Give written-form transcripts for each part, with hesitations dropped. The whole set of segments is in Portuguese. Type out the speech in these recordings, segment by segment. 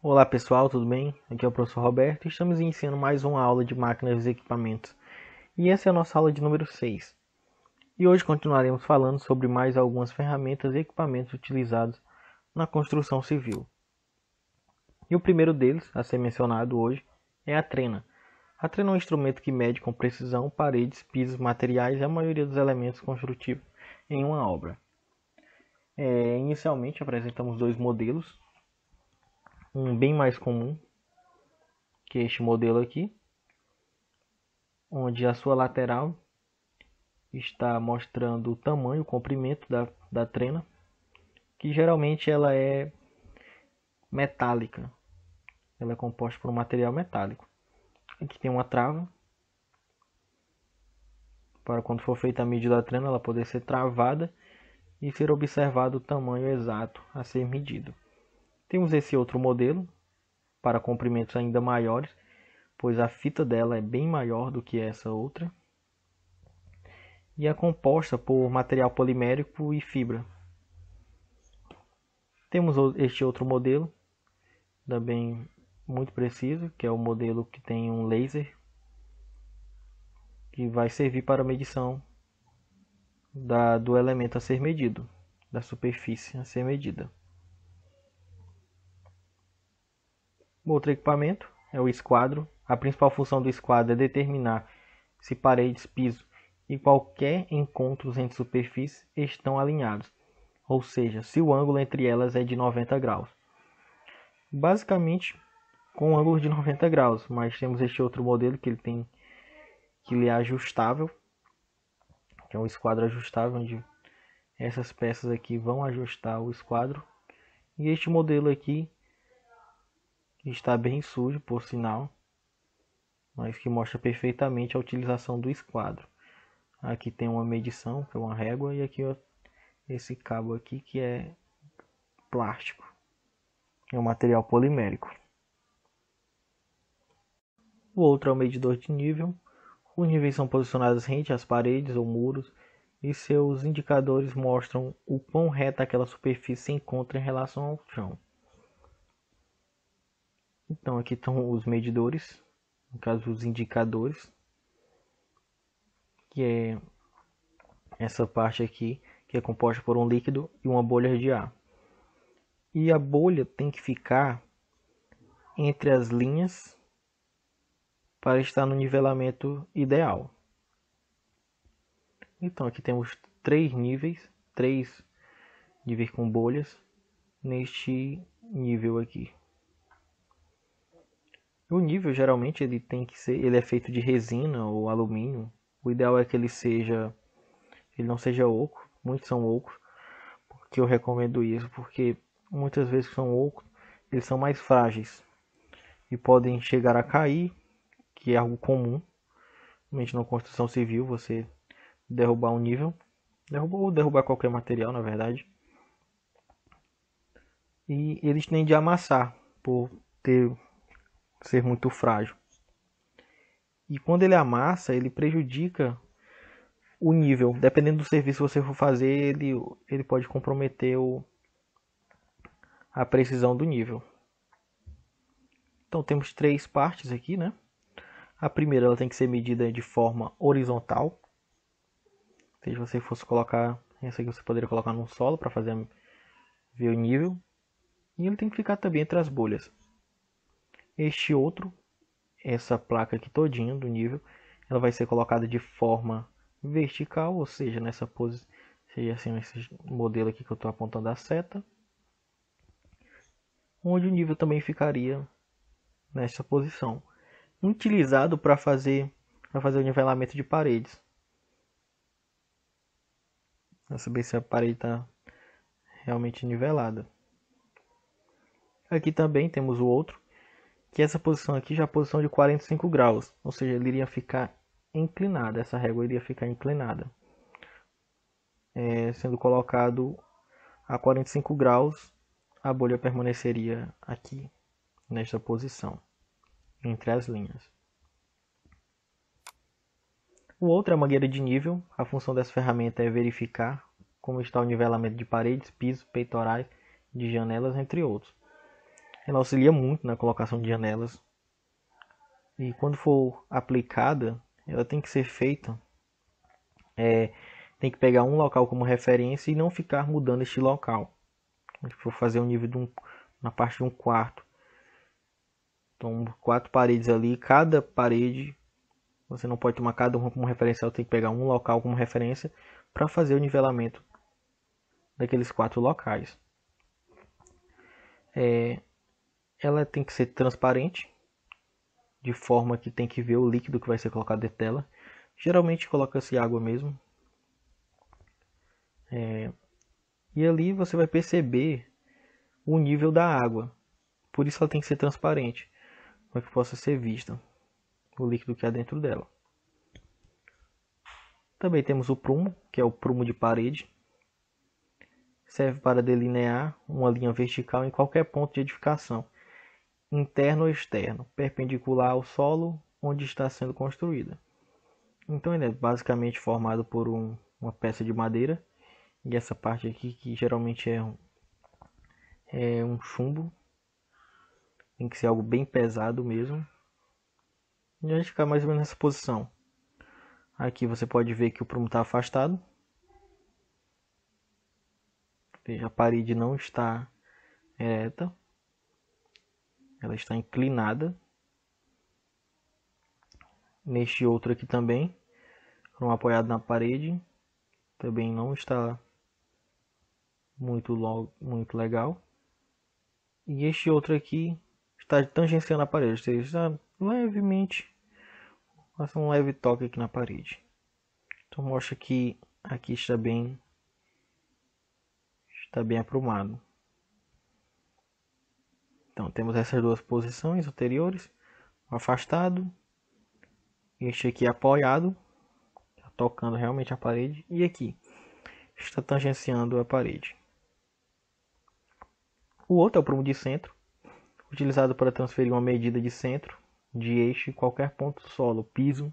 Olá pessoal, tudo bem? Aqui é o professor Roberto e estamos iniciando mais uma aula de máquinas e equipamentos. E essa é a nossa aula de número 6. E hoje continuaremos falando sobre mais algumas ferramentas e equipamentos utilizados na construção civil. E o primeiro deles, a ser mencionado hoje, é a trena. A trena é um instrumento que mede com precisão paredes, pisos, materiais e a maioria dos elementos construtivos em uma obra. Inicialmente apresentamos dois modelos, um bem mais comum, que é este modelo aqui, onde a sua lateral está mostrando o tamanho, o comprimento da trena, que geralmente ela é metálica, ela é composta por um material metálico. Aqui tem uma trava, para quando for feita a medida da trena ela poder ser travada e ser observado o tamanho exato a ser medido. Temos esse outro modelo, para comprimentos ainda maiores, pois a fita dela é bem maior do que essa outra, e é composta por material polimérico e fibra. Temos este outro modelo, também muito preciso, que é o modelo que tem um laser, que vai servir para a medição do elemento a ser medido, da superfície a ser medida. Outro equipamento é o esquadro. A principal função do esquadro é determinar se paredes, piso e qualquer encontros entre superfícies estão alinhados, ou seja, se o ângulo entre elas é de 90 graus. Basicamente com um ângulo de 90 graus, mas temos este outro modelo que ele é ajustável, que é um esquadro ajustável, onde essas peças aqui vão ajustar o esquadro. E este modelo aqui está bem sujo, por sinal, mas que mostra perfeitamente a utilização do esquadro. Aqui tem uma medição, que é uma régua, e aqui ó, esse cabo aqui que é plástico, é um material polimérico. O outro é o medidor de nível. Os níveis são posicionados rente às paredes ou muros e seus indicadores mostram o quão reta aquela superfície se encontra em relação ao chão. Então aqui estão os medidores, no caso os indicadores, que é essa parte aqui, que é composta por um líquido e uma bolha de ar. E a bolha tem que ficar entre as linhas para estar no nivelamento ideal. Então aqui temos três níveis com bolhas neste nível aqui. O nível geralmente ele é feito de resina ou alumínio. O ideal é que ele não seja oco. Muitos são ocos, porque eu recomendo isso, porque muitas vezes que são ocos, eles são mais frágeis e podem chegar a cair, que é algo comum, principalmente na construção civil, você derrubar um nível, derrubar qualquer material, na verdade. E eles tendem a amassar por ser muito frágil. E quando ele amassa, ele prejudica o nível. Dependendo do serviço que você for fazer, ele pode comprometer a precisão do nível. Então temos três partes aqui, né? A primeira ela tem que ser medida de forma horizontal. Se você fosse colocar, essa aqui você poderia colocar no solo para ver o nível. E ele tem que ficar também entre as bolhas. Este outro, essa placa aqui todinha do nível, ela vai ser colocada de forma vertical, ou seja, nessa posição, seja assim esse modelo aqui que eu estou apontando a seta, onde o nível também ficaria nessa posição, utilizado para fazer o nivelamento de paredes, para saber se a parede está realmente nivelada. Aqui também temos o outro, que essa posição aqui já é a posição de 45 graus, ou seja, ele iria ficar inclinada, essa régua iria ficar inclinada, sendo colocado a 45 graus, a bolha permaneceria aqui, nesta posição, entre as linhas. O outro é a mangueira de nível. A função dessa ferramenta é verificar como está o nivelamento de paredes, pisos, peitorais, de janelas, entre outros. ela auxilia muito na colocação de janelas. E quando for aplicada, ela tem que ser feita, tem que pegar um local como referência e não ficar mudando este local. Se for fazer um nível na parte de um quarto, então 4 paredes ali, cada parede, você não pode tomar cada uma como referência, tem que pegar um local como referência para fazer o nivelamento daqueles 4 locais. Ela tem que ser transparente, de forma que tem que ver o líquido que vai ser colocado dentro dela. Geralmente coloca-se água mesmo. E ali você vai perceber o nível da água. Por isso ela tem que ser transparente, para que possa ser vista o líquido que há dentro dela. Também temos o prumo, que é o prumo de parede. Serve para delinear uma linha vertical em qualquer ponto de edificação, interno ou externo, perpendicular ao solo onde está sendo construída. Então ele é basicamente formado por uma peça de madeira, e essa parte aqui que geralmente é um chumbo, tem que ser algo bem pesado mesmo. E a gente fica mais ou menos nessa posição. Aqui você pode ver que o prumo está afastado. A parede não está reta, ela está inclinada. Neste outro aqui também, prumo apoiado na parede, também não está muito legal. E este outro aqui está tangenciando a parede, ou seja, está levemente, passa um leve toque aqui na parede. Então mostra que aqui está bem aprumado. Então temos essas duas posições anteriores, afastado, este aqui apoiado, tocando realmente a parede, e aqui está tangenciando a parede. O outro é o prumo de centro, utilizado para transferir uma medida de centro de eixo em qualquer ponto do solo, piso,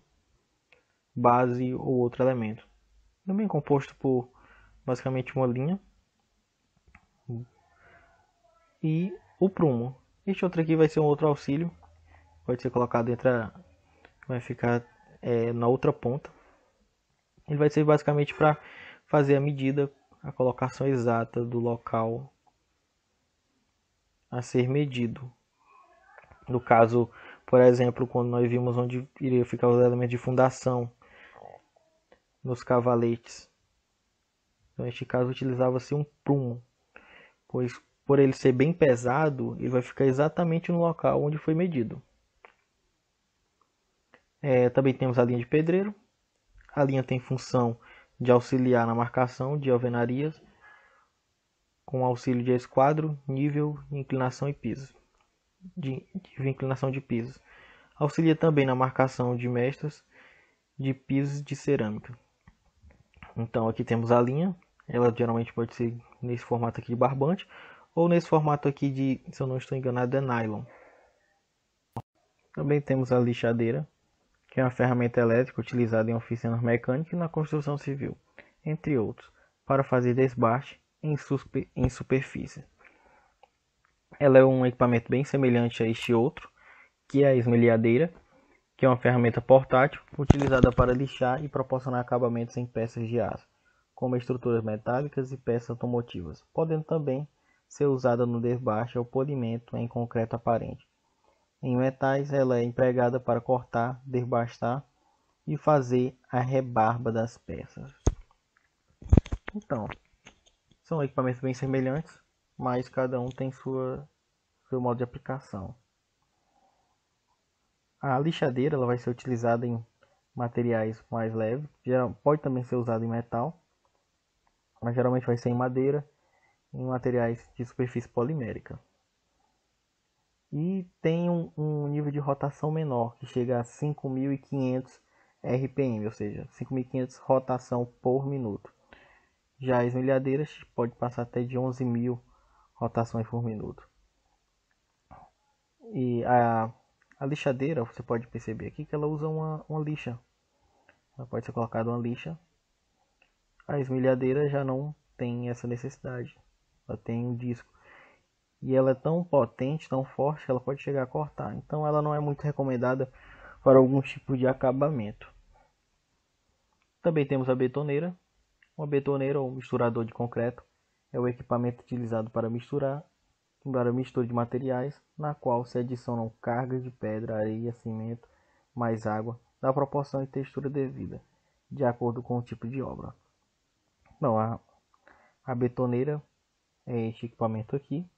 base ou outro elemento. Também composto por basicamente uma linha e o prumo. Este outro aqui vai ser um outro auxílio, pode ser colocado vai ficar na outra ponta. Ele vai ser basicamente para fazer a medida, a colocação exata do local a ser medido. No caso, por exemplo, quando nós vimos onde iria ficar os elementos de fundação nos cavaletes. Então, neste caso, utilizava-se um prumo, pois por ele ser bem pesado, ele vai ficar exatamente no local onde foi medido. Também temos a linha de pedreiro. A linha tem função de auxiliar na marcação de alvenarias, com auxílio de esquadro, nível, inclinação e piso. De inclinação de pisos. Auxilia também na marcação de mestras de pisos de cerâmica. Então aqui temos a linha, ela geralmente pode ser nesse formato aqui de barbante, ou nesse formato aqui de, se eu não estou enganado, é nylon. Também temos a lixadeira, que é uma ferramenta elétrica utilizada em oficinas mecânicas e na construção civil, entre outros, para fazer desbaste em superfície. Ela é um equipamento bem semelhante a este outro, que é a esmerilhadeira, que é uma ferramenta portátil utilizada para lixar e proporcionar acabamentos em peças de aço, como estruturas metálicas e peças automotivas, podendo também ser usada no desbaste ou polimento em concreto aparente. Em metais, ela é empregada para cortar, desbastar e fazer a rebarba das peças. Então, são equipamentos bem semelhantes, mas cada um tem seu modo de aplicação. A lixadeira ela vai ser utilizada em materiais mais leves, pode também ser usada em metal, mas geralmente vai ser em madeira, em materiais de superfície polimérica. E tem um nível de rotação menor, que chega a 5.500 RPM, ou seja, 5.500 rotação por minuto. Já as milhadeiras pode passar até de 11.000 rotações por minuto. E a lixadeira, você pode perceber aqui que ela usa uma lixa. Ela pode ser colocada uma lixa. A esmerilhadeira já não tem essa necessidade. Ela tem um disco. e ela é tão potente, tão forte, que ela pode chegar a cortar. Então ela não é muito recomendada para algum tipo de acabamento. Também temos a betoneira. Uma betoneira ou misturador de concreto é o equipamento utilizado para mistura de materiais, na qual se adicionam cargas de pedra, areia, cimento, mais água, da proporção e textura devida, de acordo com o tipo de obra. Bom, a betoneira é este equipamento aqui.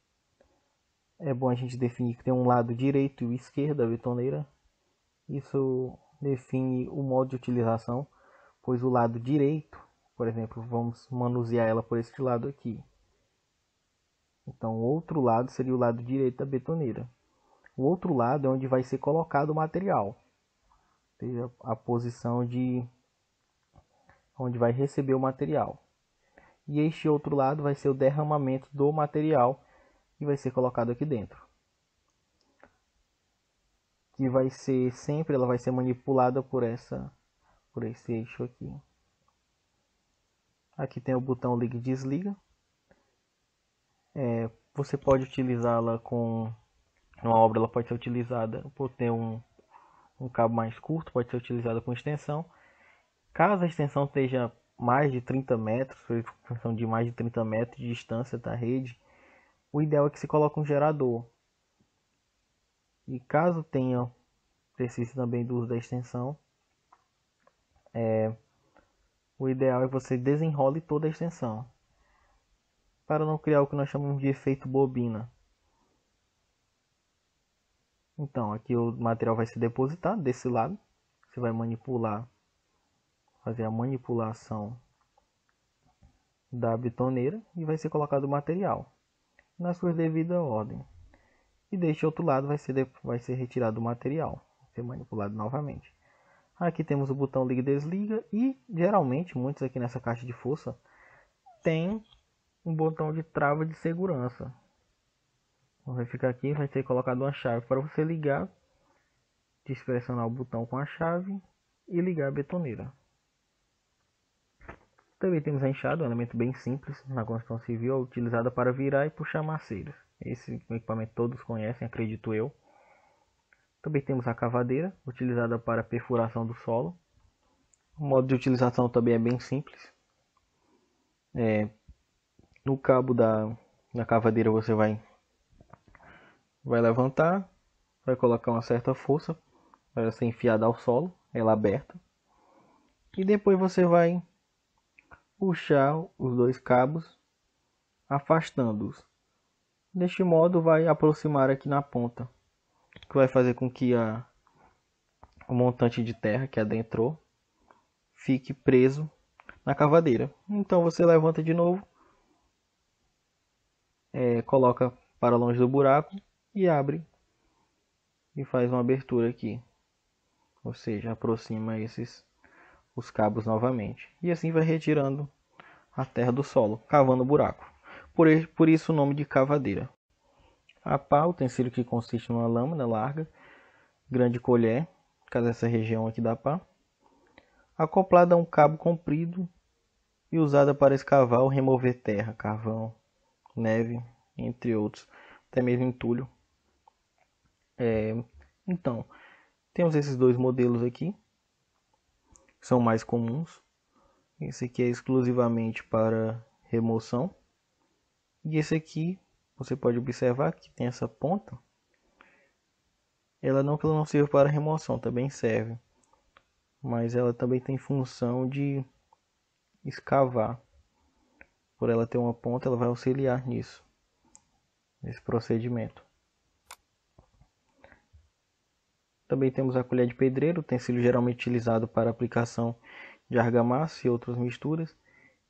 É bom a gente definir que tem um lado direito e o esquerdo da betoneira. Isso define o modo de utilização, pois o lado direito, por exemplo, vamos manusear ela por este lado aqui. Então, o outro lado seria o lado direito da betoneira. O outro lado é onde vai ser colocado o material. Seja a posição de onde vai receber o material. E este outro lado vai ser o derramamento do material que vai ser colocado aqui dentro. Que vai ser sempre, ela vai ser manipulada por esse eixo aqui. Aqui tem o botão liga e desliga. Você pode utilizá-la com uma obra, ela pode ser utilizada por ter um cabo mais curto, pode ser utilizada com extensão. Caso a extensão esteja mais de 30 metros, extensão de mais de 30 metros de distância da rede, o ideal é que se coloque um gerador. E caso precise também do uso da extensão, o ideal é que você desenrole toda a extensão, para não criar o que nós chamamos de efeito bobina. Então, aqui o material vai ser depositado desse lado, você vai manipular, fazer a manipulação da betoneira e vai ser colocado o material na sua devida ordem. E deste outro lado vai ser retirado o material, vai ser manipulado novamente. Aqui temos o botão liga e desliga e geralmente muitos aqui nessa caixa de força tem um botão de trava de segurança. Vai ficar aqui, vai ser colocado uma chave para você ligar, pressionar o botão com a chave e ligar a betoneira. Também temos a enxada, um elemento bem simples na construção civil, utilizada para virar e puxar maceiras. Esse equipamento todos conhecem, acredito eu. Também temos a cavadeira, utilizada para perfuração do solo. O modo de utilização também é bem simples. No cabo da cavadeira você vai levantar, vai colocar uma certa força para ser enfiada ao solo, ela aberta. E depois você vai puxar os dois cabos, afastando-os. Deste modo vai aproximar aqui na ponta, que vai fazer com que o montante de terra que adentrou fique preso na cavadeira. Então você levanta de novo, coloca para longe do buraco e abre e faz uma abertura aqui, ou seja, aproxima os cabos novamente e assim vai retirando a terra do solo, cavando o buraco. Por isso o nome de cavadeira. A pá, utensílio que consiste numa lâmina larga, grande colher, caso essa região aqui da pá, acoplada a um cabo comprido e usada para escavar ou remover terra, carvão, neve, entre outros, até mesmo entulho. Então, temos esses dois modelos aqui, que são mais comuns. Esse aqui é exclusivamente para remoção. E esse aqui, você pode observar que tem essa ponta. Ela não serve para remoção, também serve. Mas ela também tem função de escavar. Por ela ter uma ponta, ela vai auxiliar nisso, nesse procedimento. Também temos a colher de pedreiro, utensílio geralmente utilizado para aplicação de argamassa e outras misturas,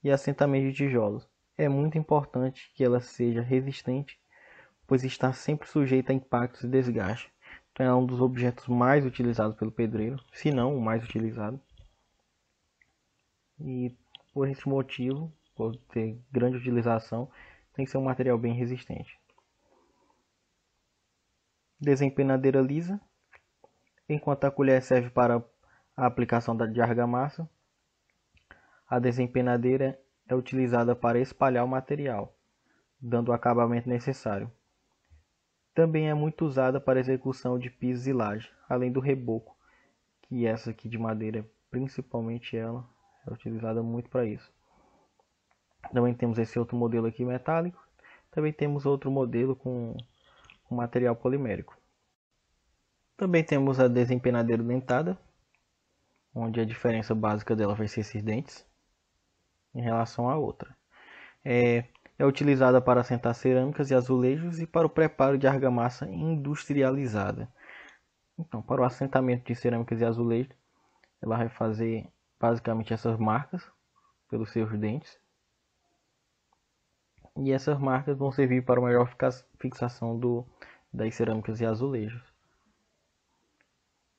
e assentamento de tijolos. É muito importante que ela seja resistente, pois está sempre sujeita a impactos e desgaste. Então é um dos objetos mais utilizados pelo pedreiro, se não o mais utilizado. E por esse motivo, por ter grande utilização, tem que ser um material bem resistente. Desempenadeira lisa. Enquanto a colher serve para a aplicação de argamassa, a desempenadeira é utilizada para espalhar o material, dando o acabamento necessário. Também é muito usada para execução de pisos e laje, além do reboco, que essa aqui de madeira, principalmente ela, é utilizada muito para isso. Também temos esse outro modelo aqui metálico. Também temos outro modelo com material polimérico. Também temos a desempenadeira dentada, onde a diferença básica dela vai ser esses dentes em relação à outra. É utilizada para assentar cerâmicas e azulejos e para o preparo de argamassa industrializada. Então, para o assentamento de cerâmicas e azulejos, ela vai fazer basicamente essas marcas pelos seus dentes. E essas marcas vão servir para a melhor fixação das cerâmicas e azulejos.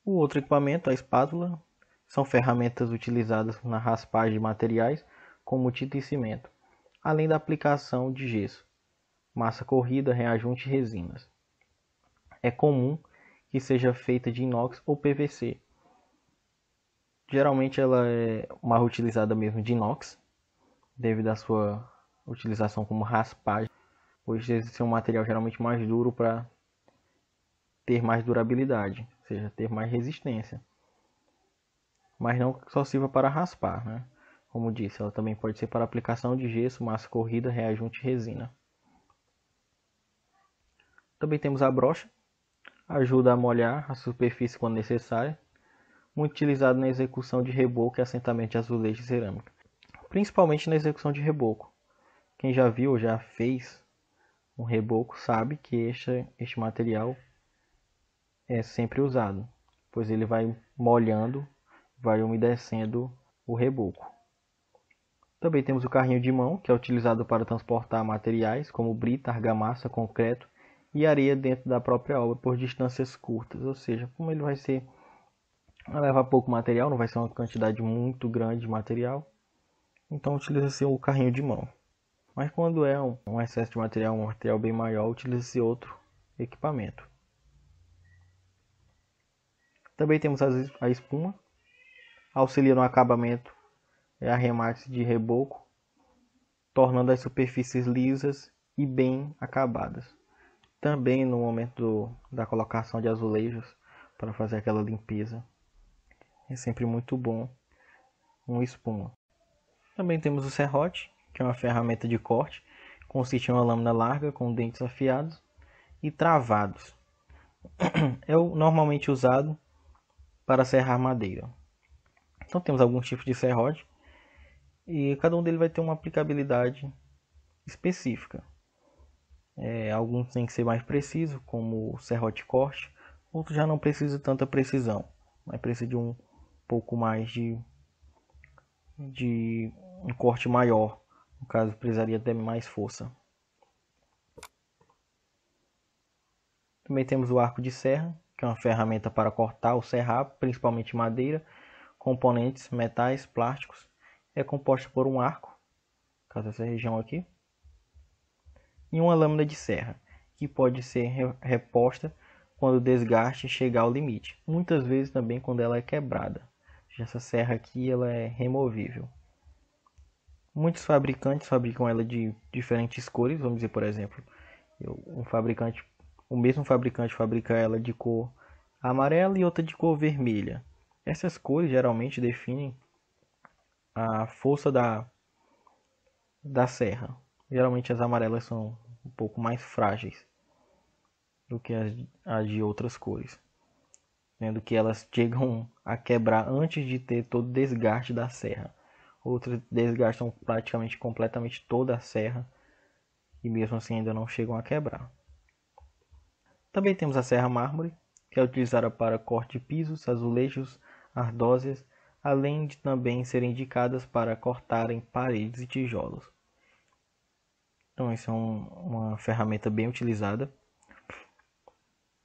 O outro equipamento, a espátula, são ferramentas utilizadas na raspagem de materiais como tinta e cimento, além da aplicação de gesso, massa corrida, reajunte e resinas. É comum que seja feita de inox ou PVC. Geralmente ela é mais utilizada mesmo de inox, devido à sua utilização como raspagem, pois esse é um material geralmente mais duro para ter mais durabilidade, ou seja, ter mais resistência. Mas não só sirva para raspar, né? Como disse, ela também pode ser para aplicação de gesso, massa corrida, reajunte e resina. Também temos a brocha, ajuda a molhar a superfície quando necessário, muito utilizado na execução de reboco e assentamento de azulejo e cerâmica, principalmente na execução de reboco. Quem já viu ou já fez um reboco sabe que este material é sempre usado, pois ele vai molhando, vai umedecendo o reboco. Também temos o carrinho de mão, que é utilizado para transportar materiais como brita, argamassa, concreto e areia dentro da própria obra por distâncias curtas, ou seja, como ele vai levar pouco material, não vai ser uma quantidade muito grande de material, então utiliza-se o carrinho de mão. Mas quando é um excesso de material, um material bem maior, utiliza-se outro equipamento. Também temos a espuma, auxilia no acabamento e arremates de reboco, tornando as superfícies lisas e bem acabadas. Também no momento da colocação de azulejos, para fazer aquela limpeza, é sempre muito bom uma espuma. Também temos o serrote, que é uma ferramenta de corte, consiste em uma lâmina larga com dentes afiados e travados. É normalmente usado para serrar madeira. Então temos alguns tipos de serrote e cada um deles vai ter uma aplicabilidade específica. Alguns tem que ser mais preciso, como o serrote corte, outros já não precisam de tanta precisão, mas precisa de um pouco mais de um corte maior, no caso precisaria ter mais força. Também temos o arco de serra, que é uma ferramenta para cortar ou serrar, principalmente madeira, componentes, metais, plásticos. É composta por um arco, no caso essa região aqui, e uma lâmina de serra, que pode ser reposta quando o desgaste chegar ao limite. Muitas vezes também quando ela é quebrada. Essa serra aqui ela é removível. Muitos fabricantes fabricam ela de diferentes cores, vamos dizer, por exemplo, o mesmo fabricante fabrica ela de cor amarela e outra de cor vermelha. Essas cores geralmente definem a força da serra. Geralmente as amarelas são um pouco mais frágeis do que as de outras cores, sendo que elas chegam a quebrar antes de ter todo o desgaste da serra. Outras desgastam praticamente completamente toda a serra e mesmo assim ainda não chegam a quebrar. Também temos a serra mármore, que é utilizada para corte de pisos, azulejos, ardósias, além de também serem indicadas para cortarem paredes e tijolos. Então isso é uma ferramenta bem utilizada.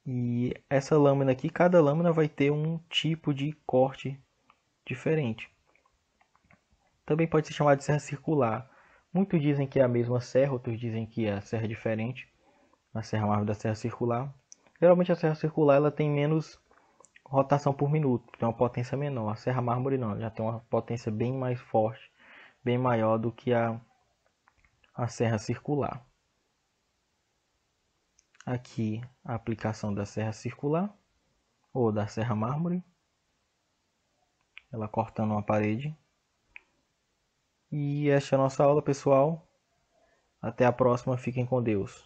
E essa lâmina aqui, cada lâmina vai ter um tipo de corte diferente. Também pode ser chamada de serra circular. Muitos dizem que é a mesma serra, outros dizem que a serra é diferente. A serra mármore da serra circular. Geralmente a serra circular ela tem menos rotação por minuto, tem uma potência menor. A serra mármore não, já tem uma potência bem mais forte, bem maior do que a serra circular. Aqui a aplicação da serra circular ou da serra mármore, ela cortando uma parede. E esta é a nossa aula, pessoal. Até a próxima, fiquem com Deus.